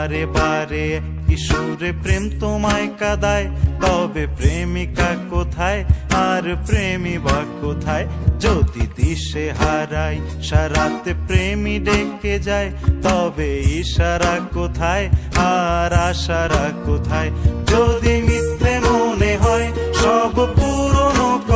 বারে বারে কিশোরে প্রেম তোমায় কাঁদায়, তবে প্রেমিকা কোথায় আর প্রেমী বা কোথায়? যদি দিশে হারাই সারাতে প্রেমী ডেকে যায়, তবে ইশারা কোথায় আর আশারা কোথায়? যদি মিথ্যে মনে হয় সব পুরনো